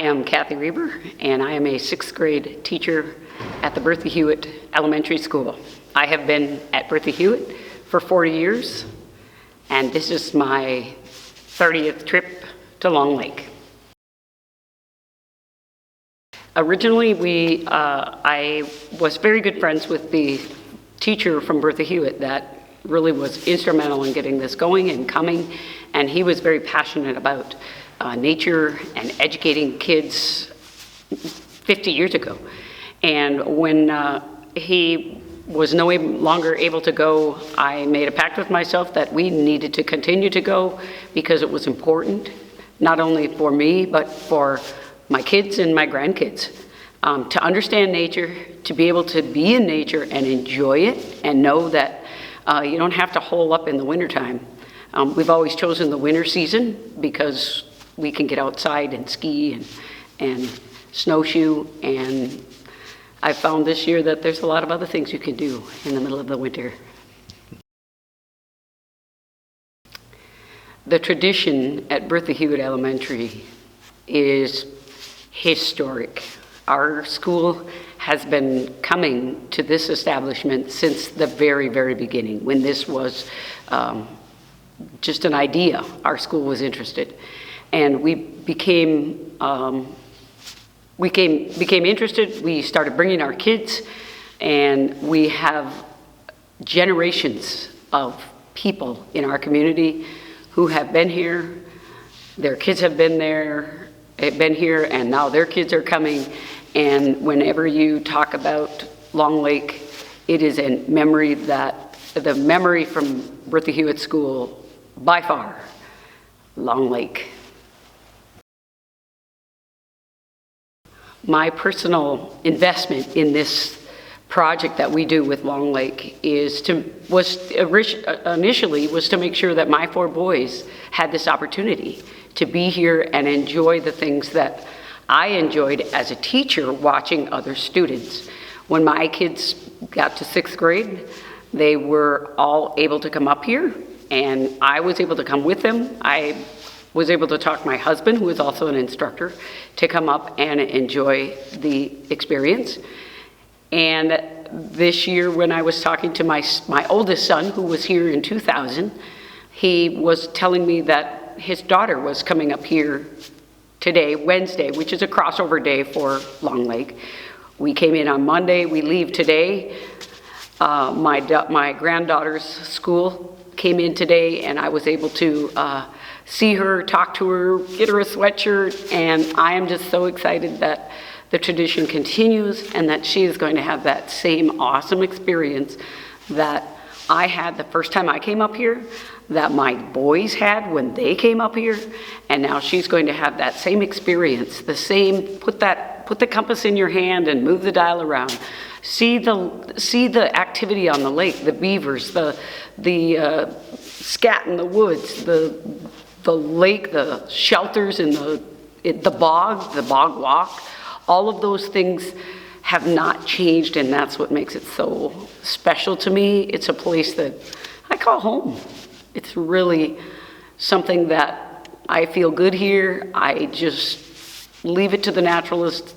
am Kathy Riewer, and I am a sixth grade teacher at the Bertha Hewitt Elementary School. I have been at Bertha Hewitt for 40 years, and this is my 30th trip to Long Lake. Originally, I was very good friends with the teacher from Bertha Hewitt that really was instrumental in getting this going and coming, and he was very passionate about nature and educating kids 50 years ago. And when he was no longer able to go, I made a pact with myself that we needed to continue to go because it was important, not only for me, but for my kids and my grandkids. To understand nature, to be able to be in nature and enjoy it and know that you don't have to hole up in the wintertime. We've always chosen the winter season because we can get outside and ski and snowshoe, and I found this year that there's a lot of other things you can do in the middle of the winter. The tradition at Bertha Hewitt Elementary is historic. Our school has been coming to this establishment since the very, very beginning. When this was just an idea, our school was interested. And we became interested. We started bringing our kids, and we have generations of people in our community who have been here. Their kids have been here, and now their kids are coming. And whenever you talk about Long Lake, it is a memory that, the memory from Bertha Hewitt School, by far, Long Lake. My personal investment in this project that we do with Long Lake initially was to make sure that my 4 boys had this opportunity to be here and enjoy the things that I enjoyed as a teacher watching other students. When my kids got to 6th grade, they were all able to come up here, and I was able to come with them. I was able to talk my husband, who is also an instructor, to come up and enjoy the experience. And this year, when I was talking to my oldest son, who was here in 2000, he was telling me that his daughter was coming up here today, Wednesday, which is a crossover day for Long Lake. We came in on Monday, we leave today. My granddaughter's school came in today, and I was able to see her, talk to her, get her a sweatshirt, and I am just so excited that the tradition continues and that she is going to have that same awesome experience that I had the first time I came up here, that my boys had when they came up here, and now she's going to have that same experience, the same, put the compass in your hand and move the dial around. See the activity on the lake, the beavers, the scat in the woods, the lake, the shelters in the bog walk. All of those things have not changed, and that's what makes it so special to me. It's a place that I call home. It's really something that I feel good here. I just leave it to the naturalist,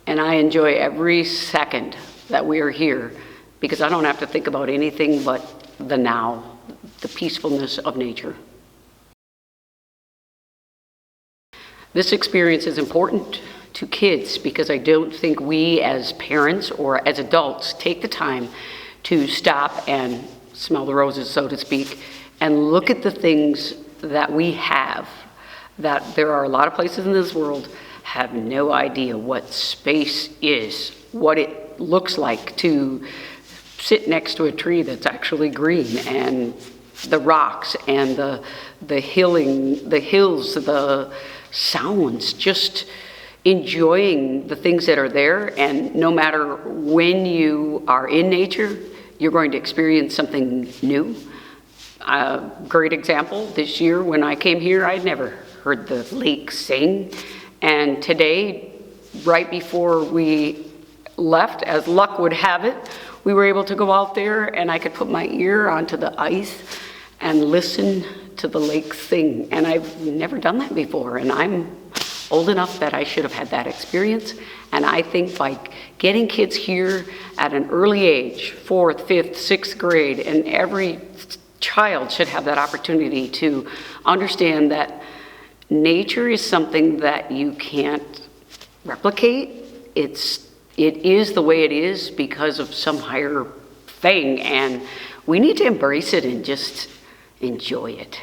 and I enjoy every second that we are here because I don't have to think about anything but the now, the peacefulness of nature. This experience is important to kids because I don't think we as parents or as adults take the time to stop and smell the roses, so to speak, and look at the things that we have, that there are a lot of places in this world have no idea what space is, what it looks like to sit next to a tree that's actually green, and the rocks and the hills, the sounds, just enjoying the things that are there. And no matter when you are in nature, you're going to experience something new. A great example, this year when I came here, I'd never heard the lake sing. And today, right before we left, as luck would have it, we were able to go out there and I could put my ear onto the ice and listen to the lake sing. And I've never done that before, and I'm old enough that I should have had that experience. And I think by getting kids here at an early age, 4th, 5th, 6th grade, and every child should have that opportunity to understand that nature is something that you can't replicate. It is the way it is because of some higher thing, and we need to embrace it and just enjoy it.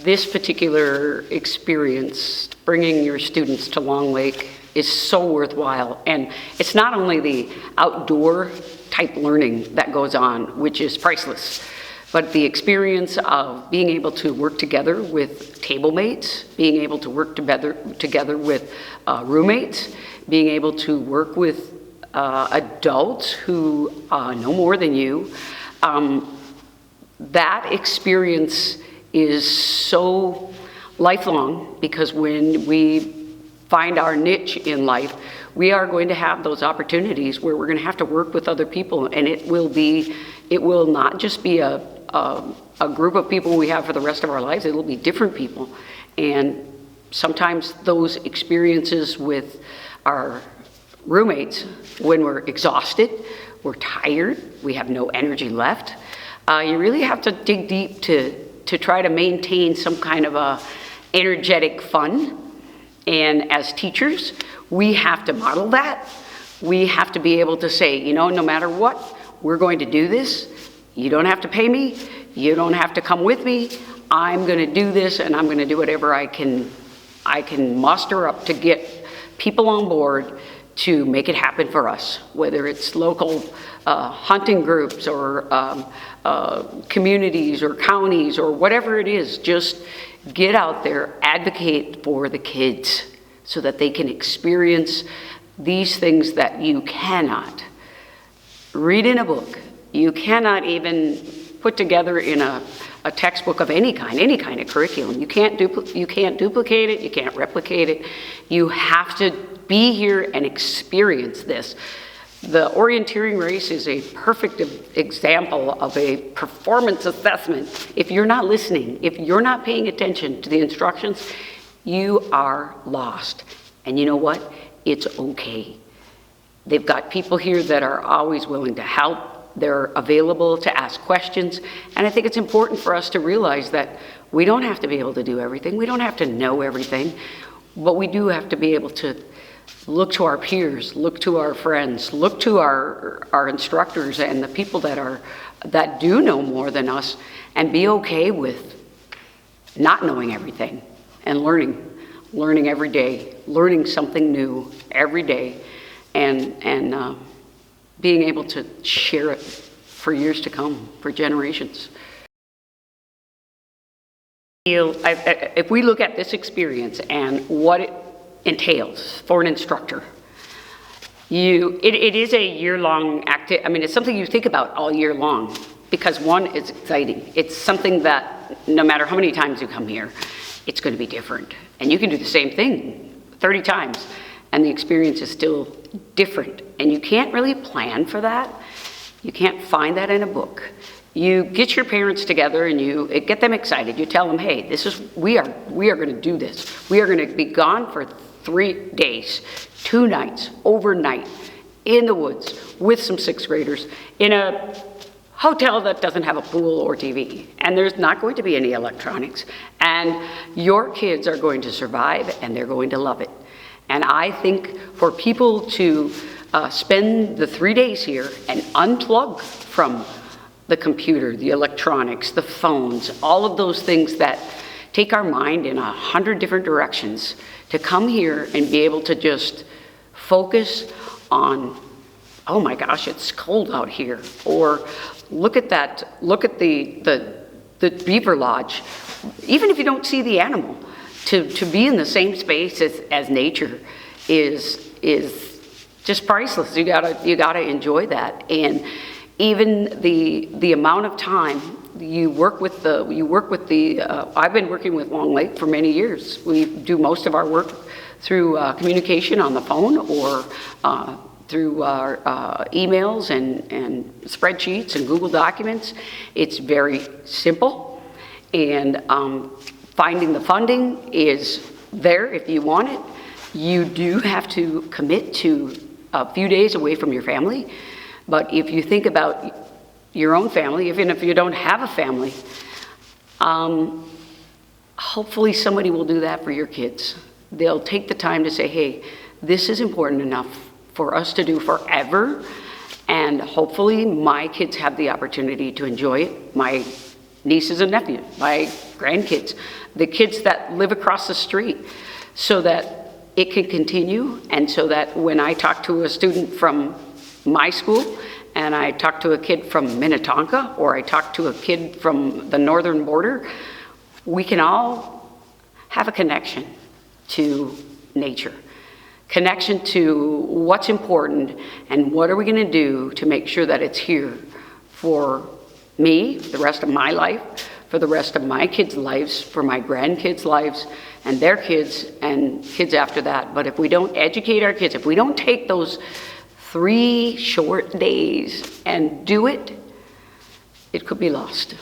This particular experience, bringing your students to Long Lake, is so worthwhile. And it's not only the outdoor type learning that goes on, which is priceless, but the experience of being able to work together with table mates, being able to work together with roommates, being able to work with adults who know more than you. That experience is so lifelong, because when we find our niche in life, we are going to have those opportunities where we're going to have to work with other people, and it will not just be a group of people we have for the rest of our lives. It'll be different people, and sometimes those experiences with our roommates, when we're exhausted, we're tired, we have no energy left, you really have to dig deep to try to maintain some kind of a energetic fun. And as teachers, we have to model that. We have to be able to say, no matter what, we're going to do this. You don't have to pay me. You don't have to come with me. I'm going to do this, and I'm going to do whatever I can muster up to get people on board to make it happen for us, whether it's local hunting groups or communities or counties or whatever it is. Just get out there, advocate for the kids so that they can experience these things that you cannot read in a book. You cannot even put together in a textbook of any kind of curriculum. You can't duplicate it, you can't replicate it. You have to be here and experience this. The orienteering race is a perfect example of a performance assessment. If you're not listening, if you're not paying attention to the instructions, you are lost. And you know what? It's okay. They've got people here that are always willing to help. They're available to ask questions. And I think it's important for us to realize that we don't have to be able to do everything. We don't have to know everything. But we do have to be able to look to our peers, look to our friends, look to our instructors and the people that do know more than us, and be okay with not knowing everything and learning every day, learning something new every day, and being able to share it for years to come, for generations. If we look at this experience and what it entails for an instructor, it is a year-long activity. I mean, it's something you think about all year long, because one, it's exciting. It's something that no matter how many times you come here, it's going to be different. And you can do the same thing 30 times, and the experience is still different. And you can't really plan for that. You can't find that in a book. You get your parents together and you get them excited. You tell them, hey, we are going to do this. We are going to be gone for 3 days, 2 nights, overnight, in the woods with some 6th graders in a hotel that doesn't have a pool or TV. And there's not going to be any electronics. And your kids are going to survive, and they're going to love it. And I think for people to spend the 3 days here and unplug from the computer, the electronics, the phones, all of those things that take our mind in 100 different directions, to come here and be able to just focus on, oh my gosh, it's cold out here, or look at that, look at the beaver lodge. Even if you don't see the animal, to be in the same space as nature is just priceless. You gotta enjoy that. And even the amount of time you work with I've been working with Long Lake for many years. We do most of our work through communication on the phone, or through our emails and spreadsheets and Google Documents. It's very simple, and Finding the funding is there if you want it. You do have to commit to a few days away from your family. But if you think about your own family, even if you don't have a family, hopefully somebody will do that for your kids. They'll take the time to say, hey, this is important enough for us to do forever, and hopefully my kids have the opportunity to enjoy it. My nieces and nephews, my grandkids, the kids that live across the street, so that it can continue, and so that when I talk to a student from my school, and I talk to a kid from Minnetonka, or I talk to a kid from the northern border, we can all have a connection to nature, connection to what's important, and what are we going to do to make sure that it's here for me, the rest of my life, for the rest of my kids' lives, for my grandkids' lives, and their kids, and kids after that. But if we don't educate our kids, if we don't take those 3 short days and do it, it could be lost.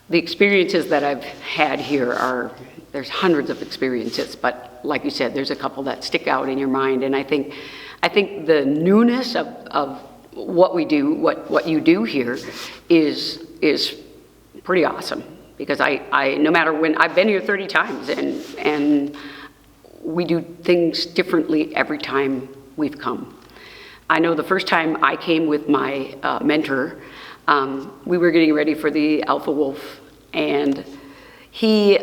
The experiences that I've had here there's hundreds of experiences, but like you said, there's a couple that stick out in your mind. And I think the newness of what we do, what you do here is pretty awesome. Because I no matter when, I've been here 30 times, and we do things differently every time we've come. I know the first time I came with my mentor, we were getting ready for the Alpha Wolf, and he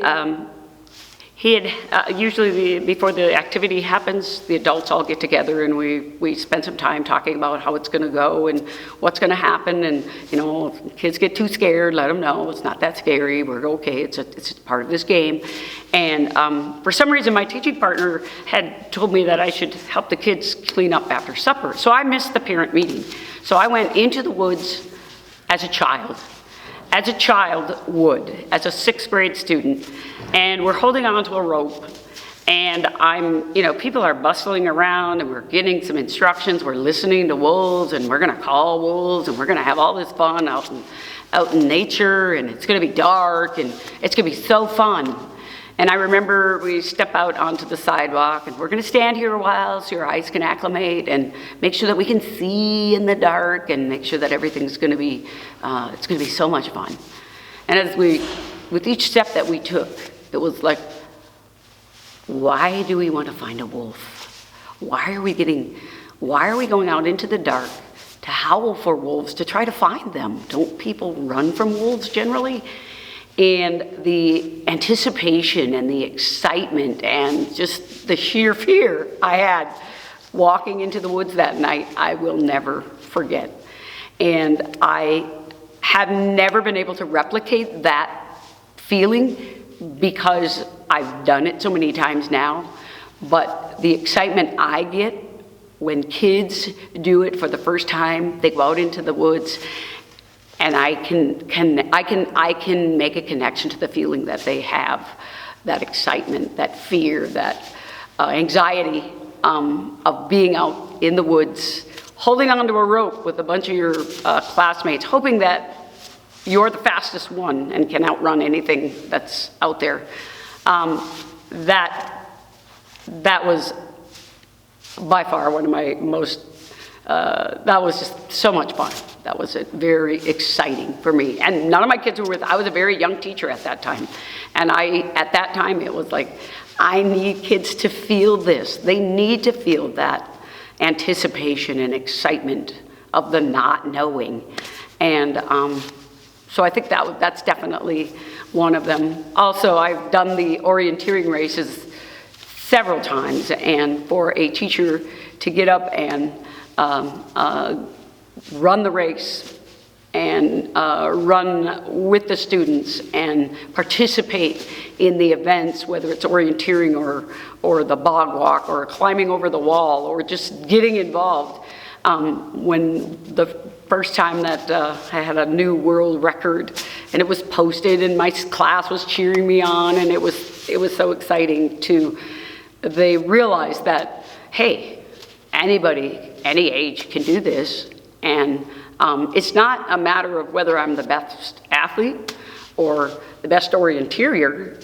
had usually before the activity happens, the adults all get together and we spend some time talking about how it's going to go and what's going to happen. And if kids get too scared, let them know it's not that scary. We're okay. It's a part of this game. And for some reason, my teaching partner had told me that I should help the kids clean up after supper. So I missed the parent meeting. So I went into the woods as a child would, as a 6th grade student, and we're holding on to a rope, and people are bustling around, and we're getting some instructions, we're listening to wolves, and we're gonna call wolves, and we're gonna have all this fun out in nature, and it's gonna be dark, and it's gonna be so fun. And I remember we step out onto the sidewalk, and we're going to stand here a while so your eyes can acclimate and make sure that we can see in the dark and make sure that everything's going to be, it's going to be so much fun. And with each step that we took, it was like, why do we want to find a wolf? Why are we going out into the dark to howl for wolves, to try to find them? Don't people run from wolves generally? And the anticipation and the excitement and just the sheer fear I had walking into the woods that night, I will never forget. And I have never been able to replicate that feeling because I've done it so many times now. But the excitement I get when kids do it for the first time, they go out into the woods, and I can make a connection to the feeling that they have, that excitement, that fear, that anxiety of being out in the woods, holding onto a rope with a bunch of your classmates, hoping that you're the fastest one and can outrun anything that's out there. That was by far one of my most, that was just so much fun. That was very exciting for me. And none of my kids were with, I was a very young teacher at that time. And at that time, it was like, I need kids to feel this. They need to feel that anticipation and excitement of the not knowing. And so I think that's definitely one of them. Also, I've done the orienteering races several times. And for a teacher to get up and run the race and run with the students and participate in the events, whether it's orienteering or the bog walk or climbing over the wall or just getting involved. When the first time that I had a new world record and it was posted and my class was cheering me on, and it was so exciting they realized that, hey, anybody, any age can do this. And It's not a matter of whether I'm the best athlete or the best orienteer.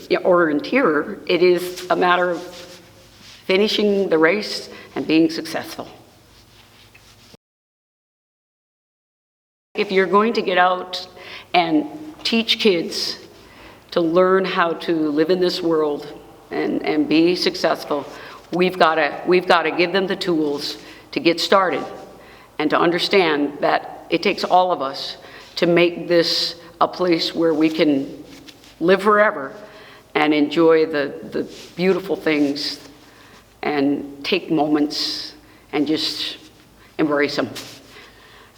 It is a matter of finishing the race and being successful. If you're going to get out and teach kids to learn how to live in this world and be successful, we've got to give them the tools to get started and to understand that it takes all of us to make this a place where we can live forever and enjoy the beautiful things and take moments and just embrace them.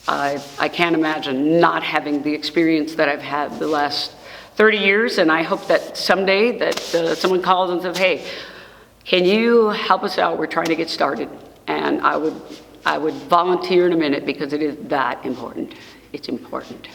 I can't imagine not having the experience that I've had the last 30 years, and I hope that someday that someone calls and says, hey, can you help us out? We're trying to get started. And I would volunteer in a minute because it is that important. It's important.